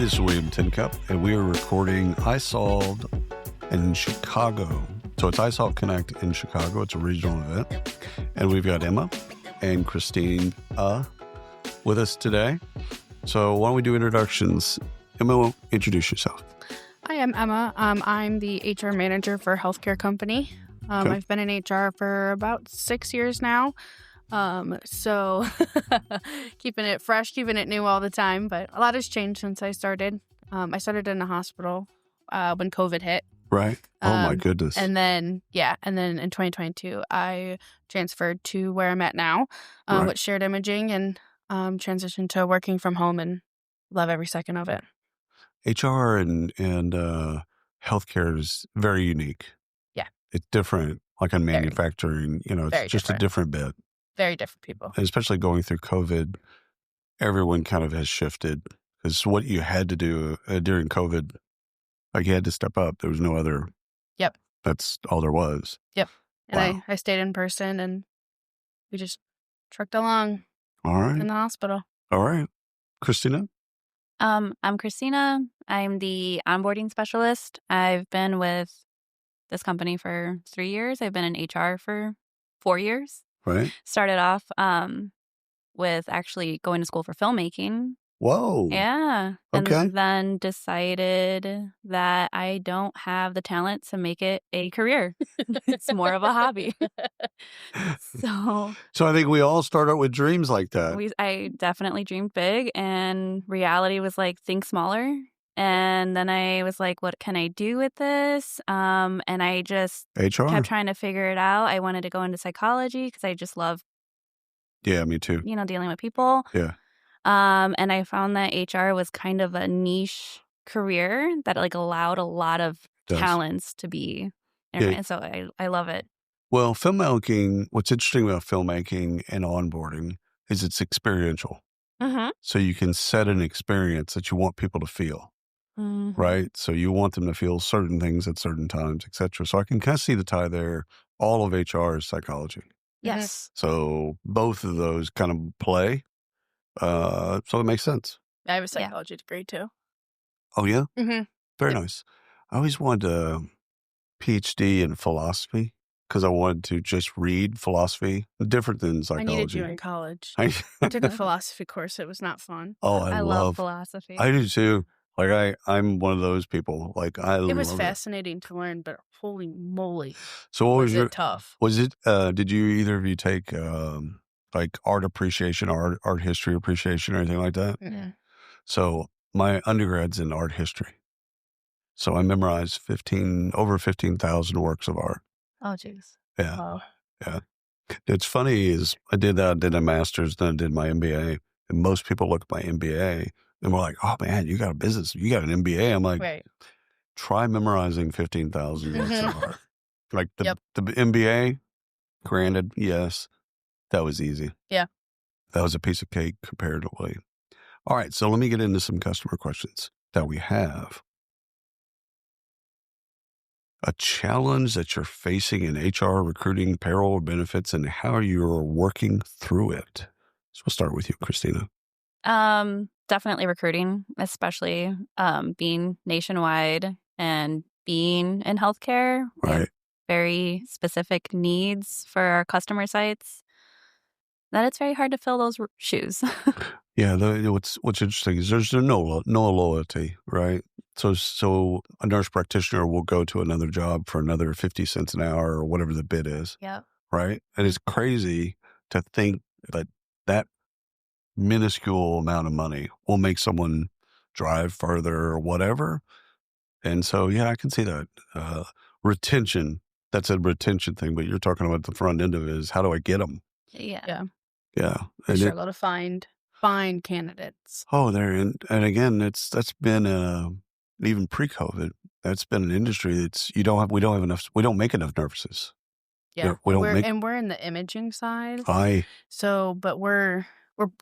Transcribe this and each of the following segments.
this is William Tincup, and we are recording isolved in Chicago. So it's isolved Connect in Chicago. It's a regional event. And we've got Emma and Christine with us today. So why don't we do introductions? Emma, introduce yourself. Hi, I'm Emma. I'm the HR manager for a healthcare company. Okay. I've been in HR for about 6 years now. So keeping it fresh, keeping it new all the time. But a lot has changed since I started. I started in a hospital when COVID hit. Right. Oh, my goodness. And then in 2022, I transferred to where I'm at now with shared imaging and transitioned to working from home and love every second of it. HR and healthcare is very unique. Yeah. It's different, like in manufacturing, it's Very just different. a different bit. Very different people. And especially going through COVID, everyone kind of has shifted because what you had to do during COVID, like you had to step up. There was no other. Yep. That's all there was. Yep. And Wow. I stayed in person and we just trucked along All right. in the hospital. All right. Christina? I'm Christina. I'm the onboarding specialist. I've been with this company for 3 years. I've been in HR for 4 years. Right. Started off with actually going to school for filmmaking. Whoa. Yeah. Okay. And then decided that I don't have the talent to make it a career. It's more of a hobby. So I think we all start out with dreams like that. I definitely dreamed big, and reality was like, think smaller. And then I was like, what can I do with this? And I just HR. kept trying to figure it out. I wanted to go into psychology because I just love, Yeah, me too. dealing with people. Yeah. And I found that HR was kind of a niche career that like allowed a lot of talents to be. Yeah. So I love it. Well, filmmaking, what's interesting about filmmaking and onboarding is it's experiential. Mm-hmm. So you can set an experience that you want people to feel. Mm-hmm. Right? So you want them to feel certain things at certain times, et cetera. So I can kind of see the tie there. All of HR is psychology. Yes. So both of those kind of play. So it makes sense. I have a psychology degree too. Oh, yeah? Mm-hmm. Very nice. I always wanted a PhD in philosophy because I wanted to just read philosophy, different than psychology. I needed you in college. I took a philosophy course. It was not fun. Oh, I love philosophy. I do too. Like I'm one of those people. Like it was fascinating to learn, but holy moly! So what was it tough? Was it? Did you either of you take like art appreciation, art history appreciation, or anything like that? Yeah. So my undergrad's in art history. So I memorized over 15,000 works of art. Oh, jeez. Yeah. Wow. Yeah. It's funny is I did a master's, then I did my MBA, and most people look at my MBA and we're like, oh man, you got a business, you got an MBA. I'm like, right. Try memorizing 15,000 works of art. Like the MBA, granted, yes, that was easy. Yeah. That was a piece of cake comparatively. All right, so let me get into some customer questions that we have. A challenge that you're facing in HR, recruiting, payroll, benefits, and how you're working through it. So we'll start with you, Christina. Definitely recruiting, especially being nationwide and being in healthcare. Right. Very specific needs for our customer sites. That it's very hard to fill those shoes. Yeah, what's interesting is there's no loyalty, right? So a nurse practitioner will go to another job for another 50 cents an hour or whatever the bid is. Yeah. Right? And it's crazy to think that minuscule amount of money will make someone drive further or whatever. And so, yeah, I can see that. Retention, that's a retention thing, but you're talking about the front end of it is how do I get them? Yeah. Yeah. We struggle to find candidates. Oh, and again, that's been even pre-COVID. That's been an industry that's we don't make enough nurses. Yeah, we're in the imaging side. So, but we're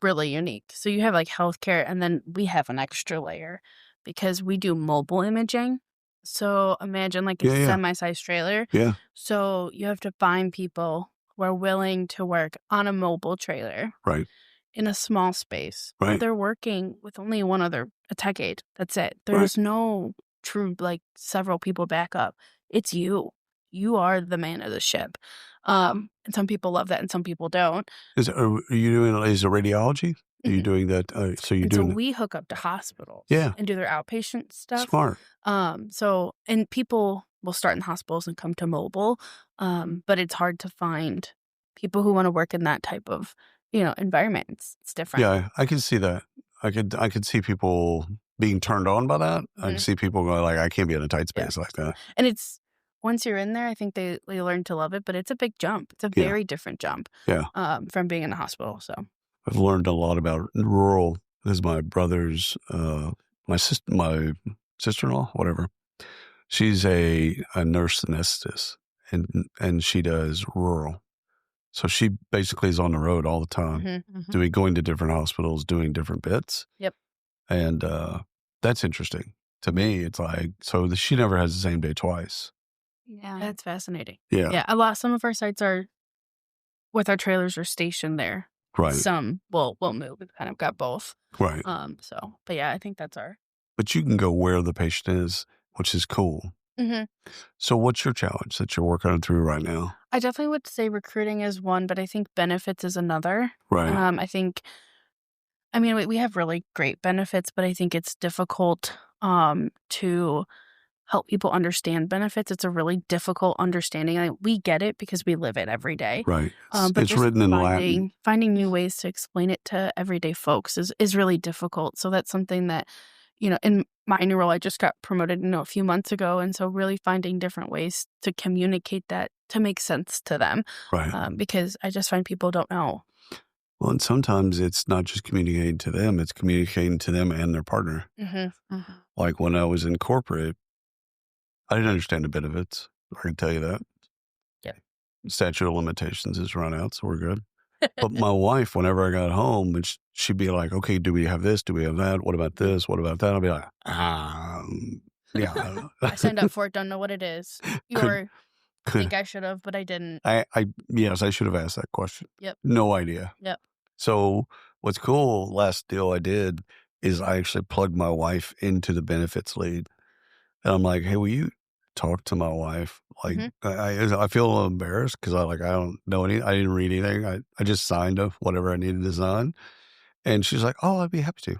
really unique. So you have like healthcare, and then we have an extra layer because we do mobile imaging. So imagine like a semi-sized trailer. Yeah. So you have to find people who are willing to work on a mobile trailer. Right. in a small space. Right. They're working with only one other, a tech aide. That's it. There's no true, like, several people back up. It's you. You are the man of the ship. And some people love that and some people don't. Are you doing, is it radiology? Are you doing that? So we hook up to hospitals and do their outpatient stuff. Smart. And people will start in hospitals and come to mobile, but it's hard to find people who want to work in that type of, environment. It's different. Yeah, I can see that. I could see people being turned on by that. I can see people going like, I can't be in a tight space like that. And it's, once you're in there, I think they learn to love it, but it's a big jump. It's a very different jump from being in a hospital. So I've learned a lot about rural because my brother's, my sister-in-law, whatever. She's a nurse anesthetist and she does rural. So she basically is on the road all the time, going to different hospitals, doing different bits. Yep. And that's interesting. To me, it's like, so she never has the same day twice. Yeah. That's fascinating. Yeah. Yeah. Some of our sites are, with our trailers, are stationed there. Right. Some will move. We've kind of got both. Right. But yeah, I think that's our. But you can go where the patient is, which is cool. Mm-hmm. So what's your challenge that you're working through right now? I definitely would say recruiting is one, but I think benefits is another. Right. We have really great benefits, but I think it's difficult to help people understand benefits. It's a really difficult understanding. We get it because we live it every day. Right. But it's written in Latin. Finding new ways to explain it to everyday folks is really difficult. So that's something that, in my new role, I just got promoted, a few months ago. And so really finding different ways to communicate that to make sense to them. Right. Because I just find people don't know. Well, and sometimes it's not just communicating to them, it's communicating to them and their partner. Mm-hmm. Mm-hmm. Like when I was in corporate, I didn't understand the benefits. I can tell you that. Yeah. Statute of limitations is run out, so we're good. But my wife, whenever I got home, she'd be like, okay, do we have this? Do we have that? What about this? What about that? I'll be like, yeah. I signed up for it, don't know what it is. I think I should have, but I didn't. Yes, I should have asked that question. Yep. No idea. Yep. So what's cool, last deal I did is I actually plugged my wife into the benefits lead. And I'm like, hey, will you talk to my wife? Like, I feel embarrassed because I don't know I didn't read anything. I just signed up whatever I needed to sign. And she's like, oh, I'd be happy to.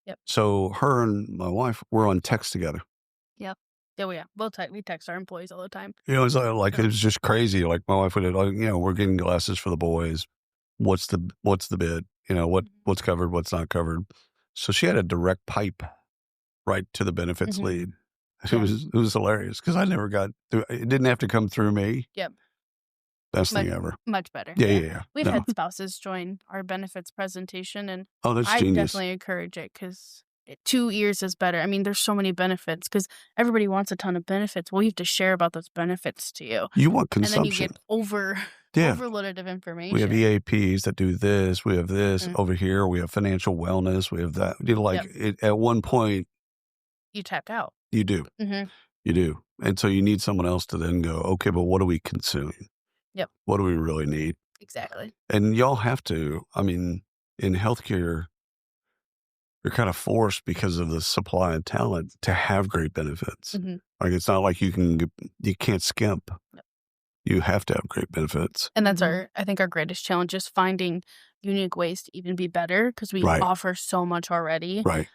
Yep. So her and my wife were on text together. Yep. Oh, yeah. We text our employees all the time. It's like it was just crazy. Like my wife would, we're getting glasses for the boys. What's the bid? What's covered, what's not covered. So she had a direct pipe right to the benefits lead. It was hilarious because I never got through. It didn't have to come through me. Yep. Best thing ever. Much better. Yeah. We've had spouses join our benefits presentation, and that's I genius. definitely encourage it because 2 years is better. There's so many benefits because everybody wants a ton of benefits. Well, you have to share about those benefits to you. You want consumption. And then you get overloaded of information. We have EAPs that do this. We have this over here. We have financial wellness. We have that. At one point, you tapped out. You do. Mm-hmm. You do. And so you need someone else to then go, okay, but what do we consume? Yep. What do we really need? Exactly. And y'all have to, in healthcare, you're kind of forced because of the supply of talent to have great benefits. Mm-hmm. Like it's not like you can't skimp. Yep. You have to have great benefits. And that's I think our greatest challenge is finding unique ways to even be better because we offer so much already. Right.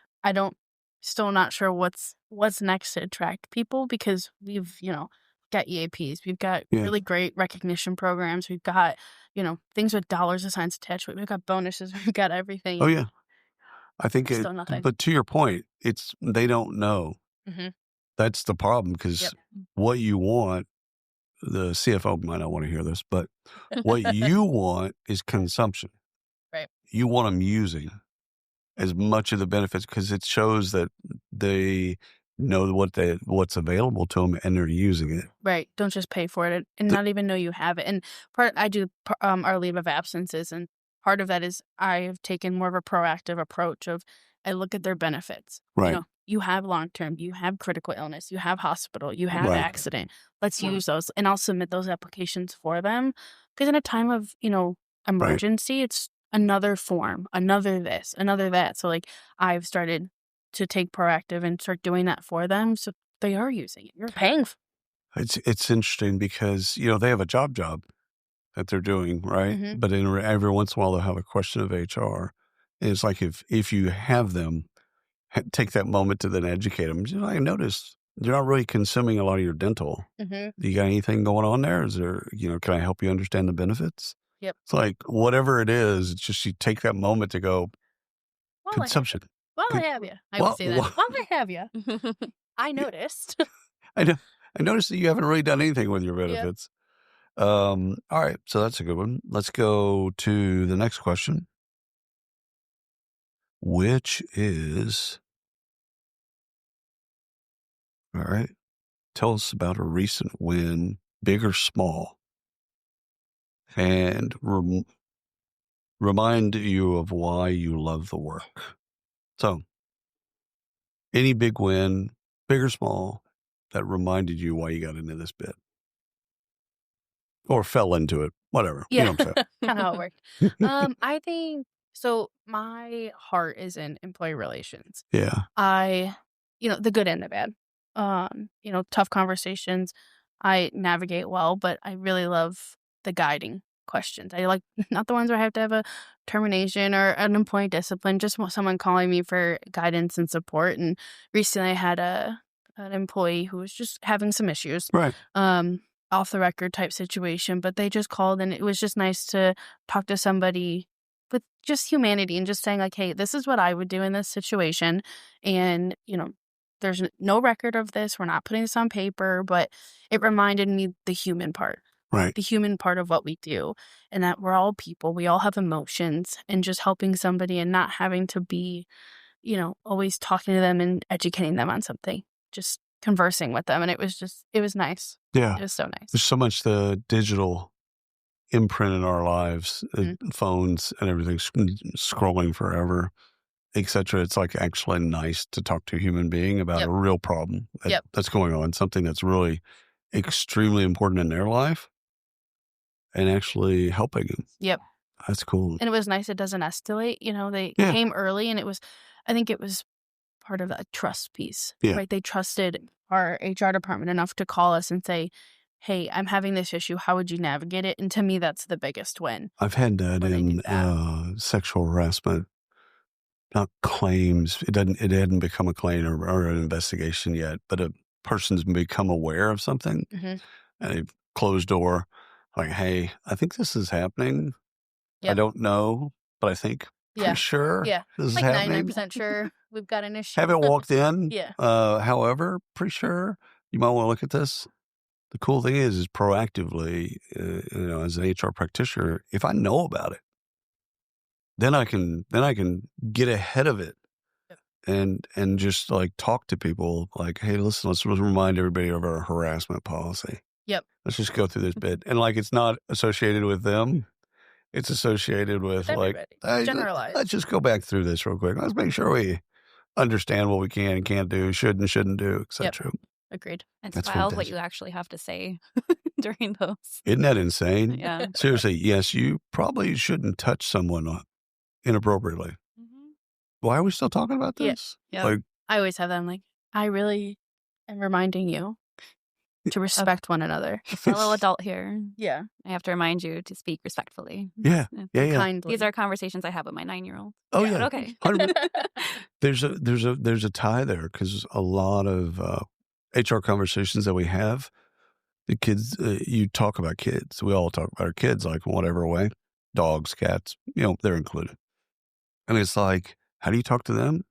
Still not sure what's next to attract people because we've, got EAPs. We've got really great recognition programs. We've got, things with dollars and signs attached. We've got bonuses. We've got everything. Oh, yeah. I think still nothing. But to your point, they don't know. Mm-hmm. That's the problem because what you want, the CFO might not want to hear this, but what you want is consumption. Right. You want them using as much of the benefits because it shows that they know what's available to them and they're using it. Right. Don't just pay for it and not even know you have it. And I do our leave of absences, and part of that is I have taken more of a proactive approach of I look at their benefits. Right. You have long-term, you have critical illness, you have hospital, you have accident. Let's use those. And I'll submit those applications for them because in a time of, emergency, it's another form, another this, another that. So like I've started to take proactive and start doing that for them. So they are using it. You're paying for it. It's interesting because, they have a job that they're doing, right? Mhm. But every once in a while they'll have a question of HR. And it's like if you have them, take that moment to then educate them. I noticed you're not really consuming a lot of your dental. Mhm. Do you got anything going on there? Is there, can I help you understand the benefits? Yep. It's like whatever it is, it's just you take that moment to go, consumption. While I have you. I would say that. While I have you. I noticed. I noticed that you haven't really done anything with your benefits. Yep. All right. So that's a good one. Let's go to the next question, which is, all right, tell us about a recent win, big or small, and remind you of why you love the work. So any big win, big or small, that reminded you why you got into this bit or fell into it, whatever. Yeah, kind of how it worked. I think, so my heart is in employee relations. Yeah. The good and the bad. Tough conversations, I navigate well, but I really love the guiding questions. I like not the ones where I have to have a termination or an employee discipline, just someone calling me for guidance and support. And recently I had an employee who was just having some issues. Right. Off the record type situation, but they just called and it was just nice to talk to somebody with just humanity and just saying like, hey, this is what I would do in this situation. And, there's no record of this. We're not putting this on paper, but it reminded me the human part. Right. The human part of what we do, and that we're all people. We all have emotions, and just helping somebody and not having to be, always talking to them and educating them on something, just conversing with them. And it was nice. Yeah. It was so nice. There's so much the digital imprint in our lives, phones and everything, scrolling forever, etc. It's like actually nice to talk to a human being about a real problem that's going on, something that's really extremely important in their life, and actually helping them. Yep. That's cool. And it was nice. It doesn't escalate. They came early, and I think it was part of that trust piece, right? They trusted our HR department enough to call us and say, hey, I'm having this issue. How would you navigate it? And to me, that's the biggest win. I've had that in sexual harassment, not claims. It hadn't become a claim or an investigation yet, but a person's become aware of something, and they've closed door, like, hey, I think this is happening. Yep. I don't know, but I think pretty sure this is like happening. 99% sure we've got an issue. Haven't walked in. Yeah. However, pretty sure you might want to look at this. The cool thing is proactively, as an HR practitioner, if I know about it, then I can get ahead of it, and just like talk to people like, hey, listen, let's remind everybody of our harassment policy. Yep. Let's just go through this bit, and like it's not associated with them. It's associated with like, hey, generalized. Let's just go back through this real quick. Let's make sure we understand what we can and can't do, should and shouldn't do, etc. Yep. Agreed. It's wild fantastic. What you actually have to say during those. Isn't that insane? Yeah. Seriously, yes, you probably shouldn't touch someone inappropriately. Mm-hmm. Why are we still talking about this? Yeah. Like, I always have that. I'm like, I really am reminding you to respect one another. A fellow adult here. Yeah. I have to remind you to speak respectfully. Yeah. Kindly. These are conversations I have with my 9-year-old. Oh, yeah. Okay. There's a tie there, because a lot of HR conversations that we have, the kids, you talk about kids. We all talk about our kids, like in whatever way. Dogs, cats, they're included. And it's like, how do you talk to them?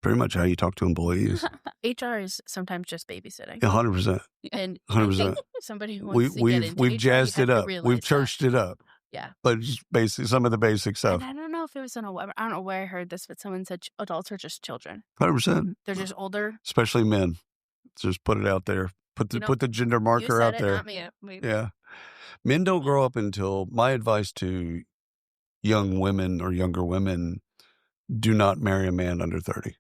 Pretty much how you talk to employees. HR is sometimes just babysitting. 100%. And 100%. Somebody who wants to get into we've HR, jazzed it up. We've churched it up. Yeah. But just basic, some of the basic stuff. And I don't know if it was on a web. I don't know where I heard this, but someone said adults are just children. 100%. They're just older. Especially men. Just put it out there. Put the gender marker out there. Not me. Yeah. Men don't grow up until, my advice to young women or younger women, do not marry a man under 30.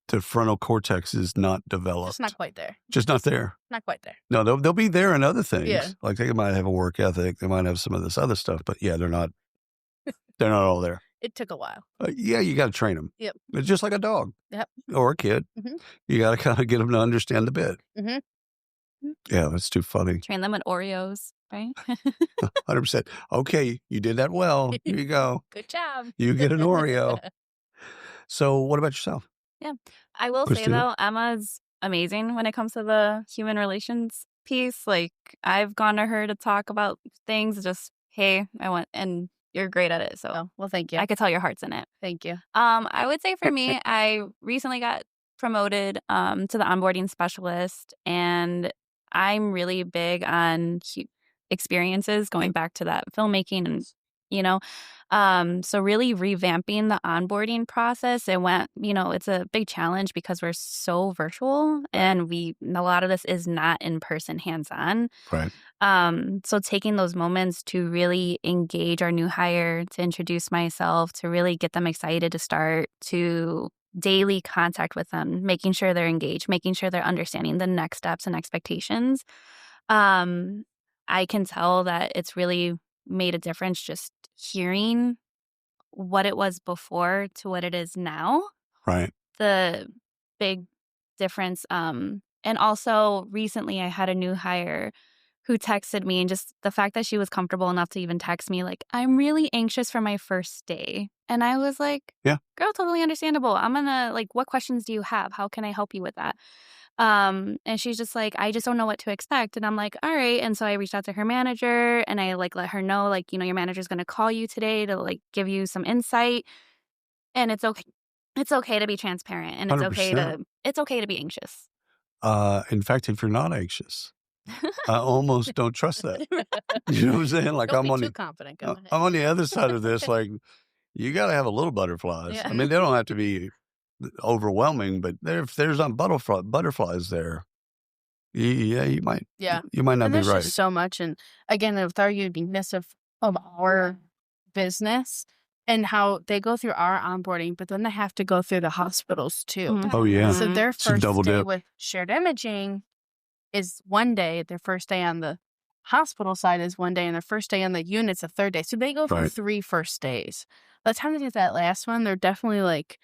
The frontal cortex is not developed. It's not quite there. Just not there. Not quite there. No, they'll be there in other things. Yeah. Like they might have a work ethic. They might have some of this other stuff. But yeah, they're not They're not all there. It took a while. Yeah, you got to train them. Yep. It's just like a dog. Yep. Or a kid. Mm-hmm. You got to kind of get them to understand the bit. Mm-hmm. Yeah, that's too funny. Train them with Oreos, right? 100%. Okay, you did that well. Here you go. Good job. You get an Oreo. So what about yourself? Yeah. I will say, though, Emma's amazing when it comes to the human relations piece. Like, I've gone to her to talk about things, just, hey, I want, and you're great at it. So, well, thank you. I could tell your heart's in it. Thank you. I would say for me, I recently got promoted to the onboarding specialist, and I'm really big on experiences, going back to that filmmaking and, so really revamping the onboarding process. It went, it's a big challenge because we're so virtual and a lot of this is not in person, hands-on. Right. So taking those moments to really engage our new hire, to introduce myself, to really get them excited to start, to daily contact with them, making sure they're engaged, making sure they're understanding the next steps and expectations. I can tell that it's really made a difference just hearing what it was before to what it is now. Right. The big difference. And also recently I had a new hire who texted me, and just the fact that she was comfortable enough to even text me, like, I'm really anxious for my first day. And I was like, yeah, girl, totally understandable. I'm gonna, like, what questions do you have? How can I help you with that? And she's just like, I just don't know what to expect. And I'm like, all right. And so I reached out to her manager and I let her know, like, your manager's going to call you today to give you some insight. And it's okay. It's okay to be transparent, and 100%. It's okay to be anxious. In fact, if you're not anxious, I almost don't trust that. You know what I'm saying? Like, don't be too confident. Go ahead. I'm on the other side of this. Like, you got to have a little butterflies. Yeah. I mean, they don't have to be overwhelming, but if there's not butterflies there, you might. Yeah, you might not and be right. There's just so much, and again, with our uniqueness of our business and how they go through our onboarding, but then they have to go through the hospitals too. Mm-hmm. Oh yeah. So their first double day dip. with shared imaging is one day. Their first day on the hospital side is one day, and their first day on the unit's a third day. So they go through 3 first days. By the time they get that last one, they're definitely like,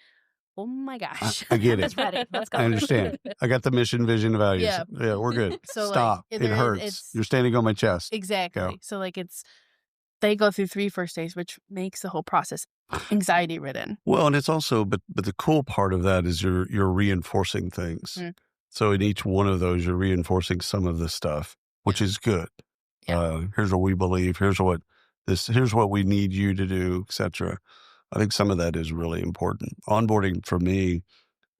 oh my gosh. I get it. Ready. Let's go. I understand. I got the mission, vision, values. Yeah, we're good. So stop. It hurts. You're standing on my chest. Exactly. Yeah. So they go through 3 first days, which makes the whole process anxiety ridden. Well, and it's also, but the cool part of that is you're reinforcing things. Mm. So in each one of those, you're reinforcing some of the stuff, which is good. Yeah. Here's what we believe. Here's what we need you to do, etc. I think some of that is really important. Onboarding for me,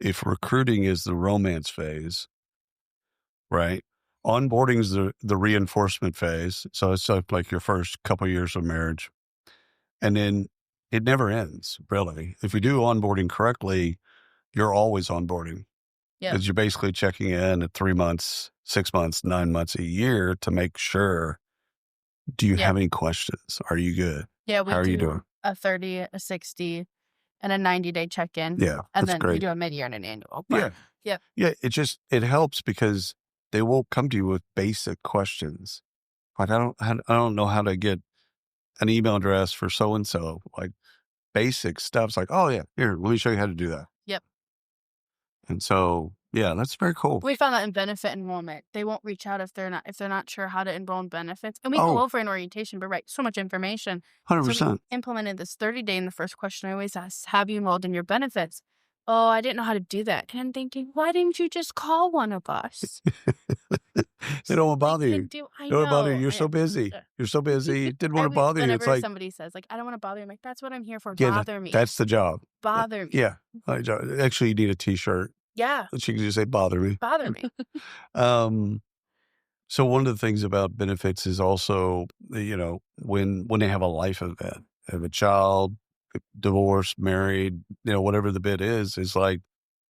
if recruiting is the romance phase, right? Onboarding is the reinforcement phase. So it's like your first couple of years of marriage. And then it never ends, really. If you do onboarding correctly, you're always onboarding. Yeah. Because you're basically checking in at 3 months, 6 months, 9 months, a year to make sure, do you have any questions? Are you good? Yeah, how are you doing? A 30, a 60, and a 90-day check-in. Yeah, and then great. we do a mid-year and an annual. But yeah. It helps because they will come to you with basic questions. Like, I don't know how to get an email address for so and so. Like basic stuff's like, oh yeah, here, let me show you how to do that. Yep. And so yeah, that's very cool. We found that in benefit enrollment, they won't reach out if they're not sure how to enroll in benefits. And we go over in orientation, but so much information. 100%. So we implemented this 30-day, and the first question I always ask, have you enrolled in your benefits? Oh, I didn't know how to do that. And I'm thinking, why didn't you just call one of us? They don't want to bother you. They don't want to bother you. You're so busy. You're so busy. Didn't want to bother you. It's like somebody says, like, I don't want to bother you. I'm like, that's what I'm here for. Yeah, bother me. That's the job. Bother me. Yeah. Actually, you need a T-shirt. Yeah. She can just say, bother me. Bother me. So one of the things about benefits is also, when they have a life event, have a child, divorced, married, whatever the bit is like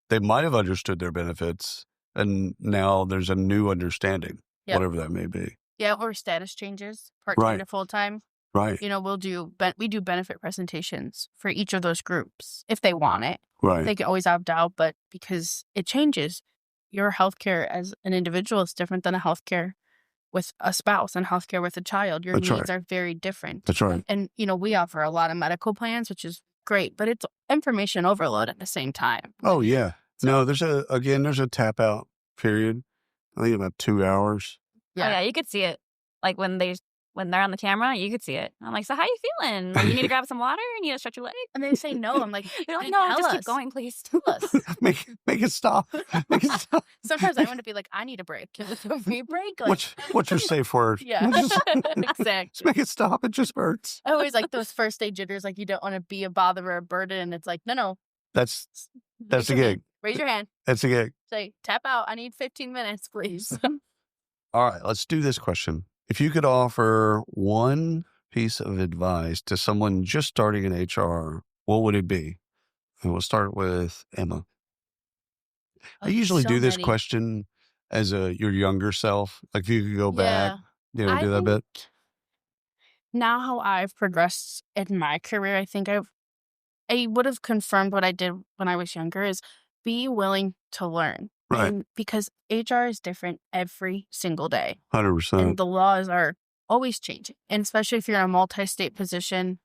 they might have understood their benefits and now there's a new understanding, whatever that may be. Yeah, or status changes, part-time to full-time. Right. We do benefit presentations for each of those groups if they want it. Right. They can always opt out, but because it changes, your healthcare as an individual is different than a healthcare with a spouse and healthcare with a child. Your needs are very different. That's right. And, we offer a lot of medical plans, which is great, but it's information overload at the same time. Oh, yeah. No, there's a tap out period. I think about 2 hours. Yeah. Oh, yeah, you could see it. Like when they're on the camera, you could see it. I'm like, so how you feeling? Like, you need to grab some water? You need to stretch your leg? And they say no. I'm like, they're like, no, just keep going, please. Tell us. Make it stop. Make it stop. Sometimes I want to be like, I need a break. Can we break? Like, what's your safe word? Yeah, exactly. Just make it stop. It just hurts. I always like those first day jitters. Like, you don't want to be a bother or a burden. And it's like, no. That's the gig. Raise your hand. That's the gig. Say, tap out. I need 15 minutes, please. All right, let's do this question. If you could offer one piece of advice to someone just starting in HR, what would it be? And we'll start with Emma. I usually do this question as your younger self. Like if you could go back, do that bit. Now how I've progressed in my career, I think I would have confirmed what I did when I was younger is be willing to learn. Right. And because HR is different every single day. 100%. And the laws are always changing. And especially if you're in a multi-state position,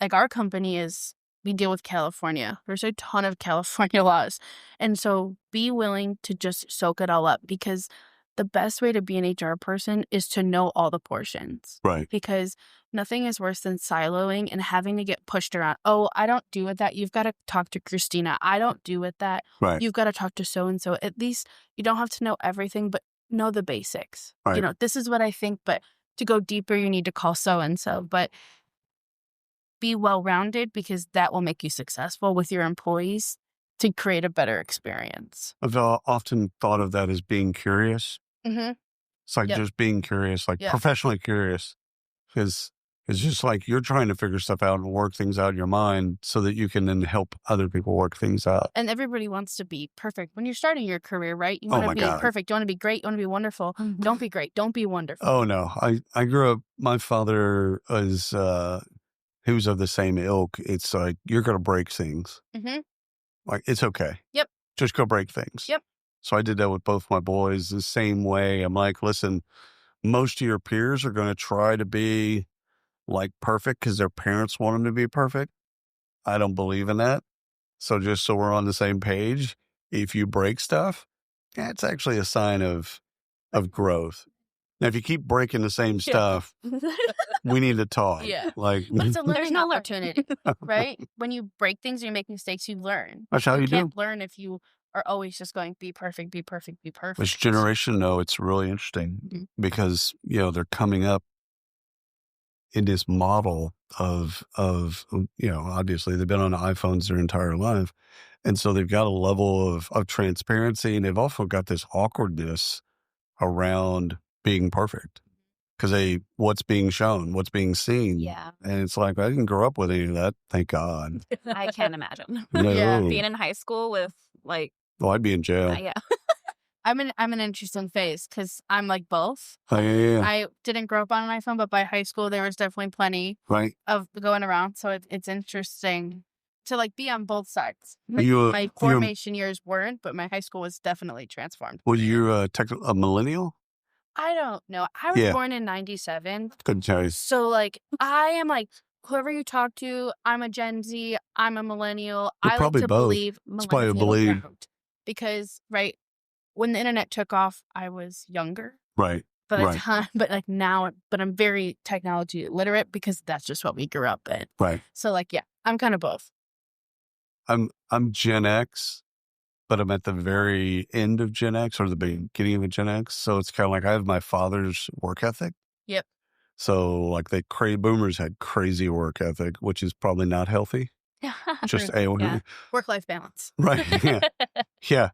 like our company we deal with California. There's a ton of California laws. And so be willing to just soak it all up, because the best way to be an HR person is to know all the portions. Right. Because nothing is worse than siloing and having to get pushed around. Oh, I don't do with that. You've got to talk to Christina. I don't do with that. Right. You've got to talk to so-and-so. At least you don't have to know everything, but know the basics. Right. This is what I think, but to go deeper, you need to call so-and-so. But be well-rounded, because that will make you successful with your employees to create a better experience. I've often thought of that as being curious. Mm-hmm. It's like just being curious, like professionally curious, because it's just like you're trying to figure stuff out and work things out in your mind so that you can then help other people work things out. And everybody wants to be perfect. When you're starting your career, right? You want to be perfect. You want to be great. You want to be wonderful. Mm-hmm. Don't be great. Don't be wonderful. Oh, no. I grew up, my father was, he was of the same ilk. It's like, you're going to break things. Mm-hmm. Like, it's okay. Yep. Just go break things. Yep. So I did that with both my boys the same way. I'm like, listen, most of your peers are going to try to be like perfect because their parents want them to be perfect. I don't believe in that. So just so we're on the same page, if you break stuff, it's actually a sign of growth. Now, if you keep breaking the same stuff, we need to talk. Yeah. Like, it's a learning opportunity, right? When you break things, you make mistakes, you learn. That's how you do. You can't learn if you are always just going, be perfect, be perfect, be perfect. This generation, though, it's really interesting because, they're coming up in this model of, obviously they've been on iPhones their entire life. And so they've got a level of transparency, and they've also got this awkwardness around being perfect because what's being shown, what's being seen. Yeah. And it's like, I didn't grow up with any of that. Thank God. I can't imagine. No. Yeah. Being in high school with I'd be in jail. Yeah. I'm in an interesting phase because I'm like both. Oh, yeah. I didn't grow up on an iPhone, but by high school there was definitely plenty of going around. So it's interesting to be on both sides. My formation years weren't, but my high school was definitely transformed. Were you a millennial? I don't know. I was born in 97. Couldn't tell you. So I am whoever you talk to, I'm a Gen Z, I'm a millennial. You're probably like to both. believe millennial. Because when the internet took off, I was younger. Right. But now, I'm very technology literate because that's just what we grew up in. Right. So I'm kind of both. I'm Gen X, but I'm at the very end of Gen X or the beginning of Gen X. So it's kind of like I have my father's work ethic. Yep. So boomers had crazy work ethic, which is probably not healthy. Just work-life balance. Right. Yeah.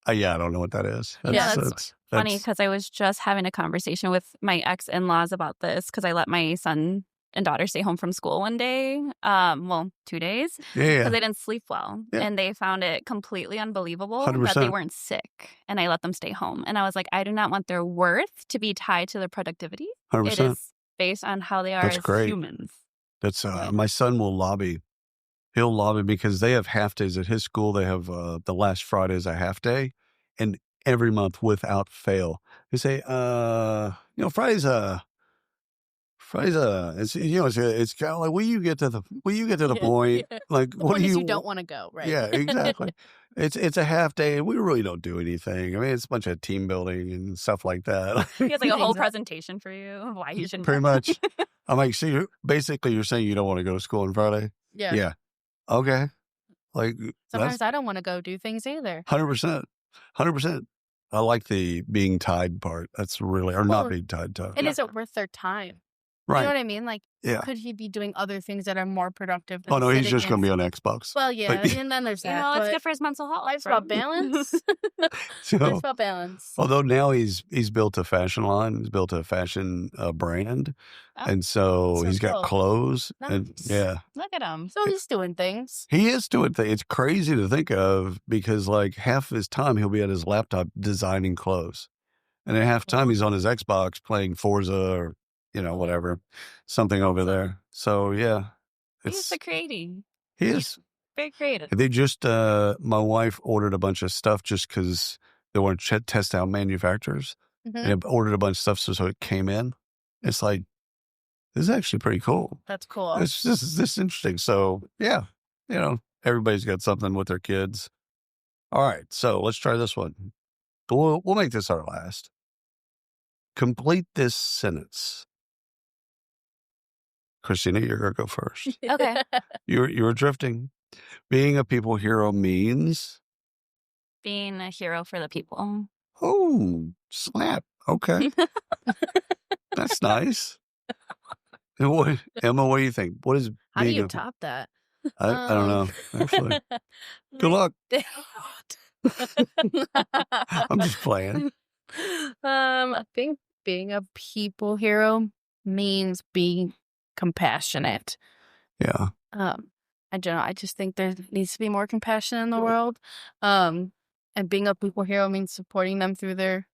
Yeah. I don't know what that is. That's funny because I was just having a conversation with my ex-in-laws about this because I let my son and daughter stay home from school one day, 2 days, because they didn't sleep well. Yeah. And they found it completely unbelievable 100%. that they weren't sick. And I let them stay home. And I was like, I do not want their worth to be tied to their productivity. 100%. It is based on how they are as humans. That's my son will lobby. He'll lobby because they have half days at his school. They have the last Friday is a half day. And every month without fail, You say, Friday's it's kind of like, will you get to the point? Like, what do you don't want to go, right? Yeah, exactly. It's a half day, and we really don't do anything. I mean, it's a bunch of team building and stuff like that. He has like a whole presentation for you of why you shouldn't. Pretty much. I'm like, so you're saying you don't want to go to school on Friday? Yeah. Yeah. Okay. Like sometimes I don't want to go do things either. 100%. 100%. I like the being tied part. That's really, or not being tied to. And is it worth their time? Right. You know what I mean? Like, could he be doing other things that are more productive? Oh, no, he's just going to be on Xbox. Well, yeah, and then there's that. It's good for his mental health. Life's about balance. It's about balance. Although now he's built a fashion line. He's built a fashion brand. Oh, and so he's got clothes. Nice. And look at him. So he's doing things. He is doing things. It's crazy to think of because like half of his time he'll be at his laptop designing clothes. And then half the time he's on his Xbox playing Forza or whatever, something over there. So, yeah. He's the creating. He is. Very creative. They just, my wife ordered a bunch of stuff just because they want to test out manufacturers. Mm-hmm. And ordered a bunch of stuff so it came in. It's like, this is actually pretty cool. That's cool. It's just interesting. So, yeah, everybody's got something with their kids. All right. So let's try this one. We'll make this our last. Complete this sentence. Christina, you're going to go first. Okay. You were drifting. Being a people hero means? Being a hero for the people. Oh, slap. Okay. That's nice. Emma, what do you think? What is How do you top that? I don't know, actually. Good luck. I'm just playing. I think being a people hero means being compassionate. Yeah. I don't know. I just think there needs to be more compassion in the world. And being a people hero means supporting them through their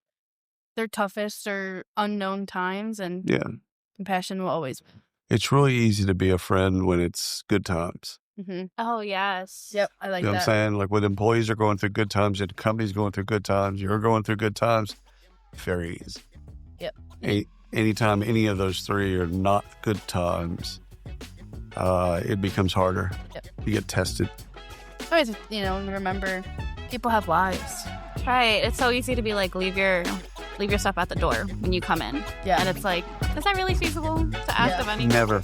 toughest or unknown times. And compassion will always win. It's really easy to be a friend when it's good times. Mm-hmm. Oh, yes. Yep, I like that. You know what I'm saying? Like when employees are going through good times, and the company's going through good times, you're going through good times, very easy. Yep. Anytime any of those three are not good times, it becomes harder. Yep. You get tested. Always, remember, people have lives. Right. It's so easy to be like, leave your stuff at the door when you come in. Yeah. And it's like, is that really feasible to ask of anyone? Never.